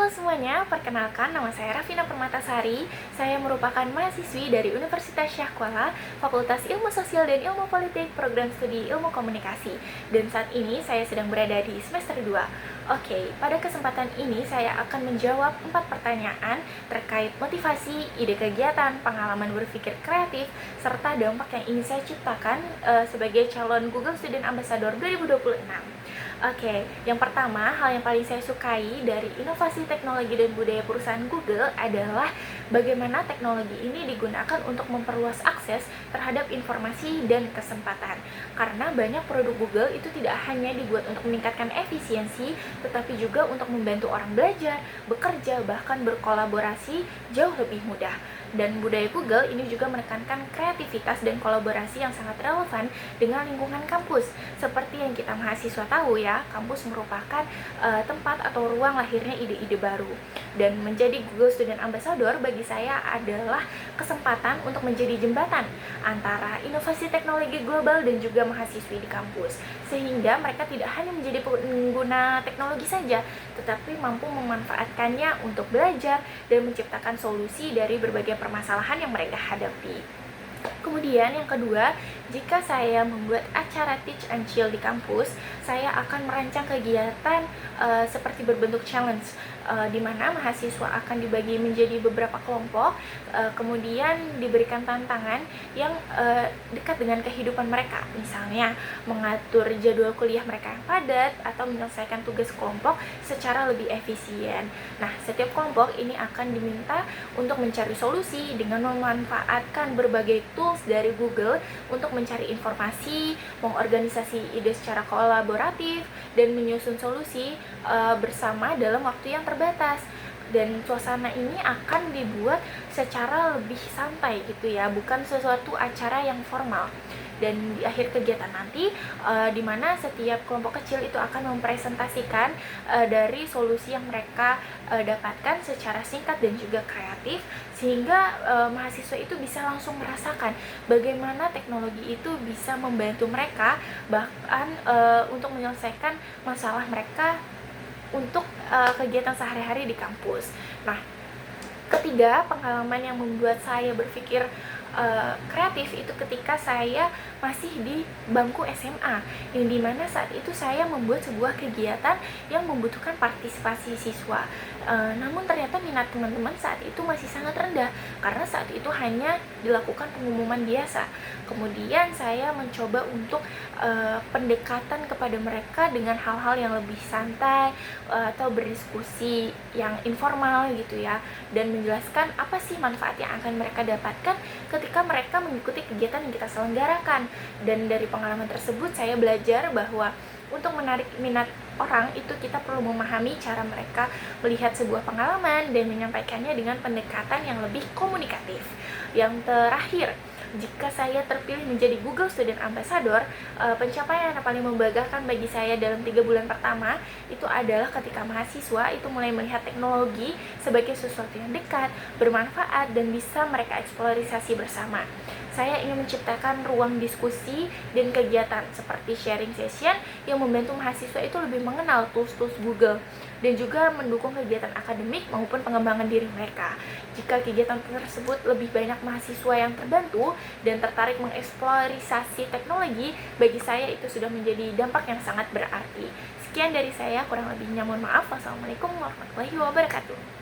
Halo semuanya, perkenalkan nama saya Rafina Permatasari. Saya merupakan mahasiswi dari Universitas Syahkuala, Fakultas Ilmu Sosial dan Ilmu Politik, Program Studi Ilmu Komunikasi. Dan saat ini saya sedang berada di semester 2. Oke, pada kesempatan ini saya akan menjawab 4 pertanyaan terkait motivasi, ide kegiatan, pengalaman berpikir kreatif, serta dampak yang ingin saya ciptakan sebagai calon Google Student Ambassador 2026. Oke, yang pertama, hal yang paling saya sukai dari inovasi teknologi dan budaya perusahaan Google adalah bagaimana teknologi ini digunakan untuk memperluas akses terhadap informasi dan kesempatan. Karena banyak produk Google itu tidak hanya dibuat untuk meningkatkan efisiensi, tetapi juga untuk membantu orang belajar, bekerja, bahkan berkolaborasi jauh lebih mudah. Dan budaya Google ini juga menekankan kreativitas dan kolaborasi yang sangat relevan dengan lingkungan kampus. Seperti yang kita mahasiswa tahu ya, kampus merupakan tempat atau ruang lahirnya ide-ide baru. Dan menjadi Google Student Ambassador bagi saya adalah kesempatan untuk menjadi jembatan antara inovasi teknologi global dan juga mahasiswi di kampus. Sehingga mereka tidak hanya menjadi pengguna teknologi saja, tetapi mampu memanfaatkannya untuk belajar dan menciptakan solusi dari berbagai permasalahan yang mereka hadapi. Kemudian yang kedua, jika saya membuat acara Teach and Chill di kampus, saya akan merancang kegiatan seperti berbentuk challenge, di mana mahasiswa akan dibagi menjadi beberapa kelompok, kemudian diberikan tantangan yang dekat dengan kehidupan mereka. Misalnya, mengatur jadwal kuliah mereka yang padat atau menyelesaikan tugas kelompok secara lebih efisien. Nah, setiap kelompok ini akan diminta untuk mencari solusi dengan memanfaatkan berbagai tools dari Google untuk mencari informasi, mengorganisasi ide secara kolaboratif, dan menyusun solusi bersama dalam waktu yang terbatas. Dan suasana ini akan dibuat secara lebih santai gitu ya, bukan sesuatu acara yang formal. Dan di akhir kegiatan nanti, di mana setiap kelompok kecil itu akan mempresentasikan dari solusi yang mereka dapatkan secara singkat dan juga kreatif, sehingga mahasiswa itu bisa langsung merasakan bagaimana teknologi itu bisa membantu mereka bahkan untuk menyelesaikan masalah mereka untuk kegiatan sehari-hari di kampus. Nah, ketiga, pengalaman yang membuat saya berpikir kreatif itu ketika saya masih di bangku SMA, yang dimana saat itu saya membuat sebuah kegiatan yang membutuhkan partisipasi siswa. Namun ternyata minat teman-teman saat itu masih sangat rendah karena saat itu hanya dilakukan pengumuman biasa. Kemudian saya mencoba untuk pendekatan kepada mereka dengan hal-hal yang lebih santai atau berdiskusi yang informal gitu ya, dan menjelaskan apa sih manfaat yang akan mereka dapatkan ketika mereka mengikuti kegiatan yang kita selenggarakan. Dan dari pengalaman tersebut saya belajar bahwa untuk menarik minat orang itu kita perlu memahami cara mereka melihat sebuah pengalaman dan menyampaikannya dengan pendekatan yang lebih komunikatif. Yang terakhir, jika saya terpilih menjadi Google Student Ambassador, pencapaian yang paling membanggakan bagi saya dalam 3 bulan pertama itu adalah ketika mahasiswa itu mulai melihat teknologi sebagai sesuatu yang dekat, bermanfaat, dan bisa mereka eksplorasi bersama. Saya ingin menciptakan ruang diskusi dan kegiatan seperti sharing session yang membantu mahasiswa itu lebih mengenal tools-tools Google dan juga mendukung kegiatan akademik maupun pengembangan diri mereka. Jika kegiatan tersebut lebih banyak mahasiswa yang terbantu dan tertarik mengeksplorasi teknologi, bagi saya itu sudah menjadi dampak yang sangat berarti. Sekian dari saya, kurang lebihnya mohon maaf. Wassalamualaikum warahmatullahi wabarakatuh.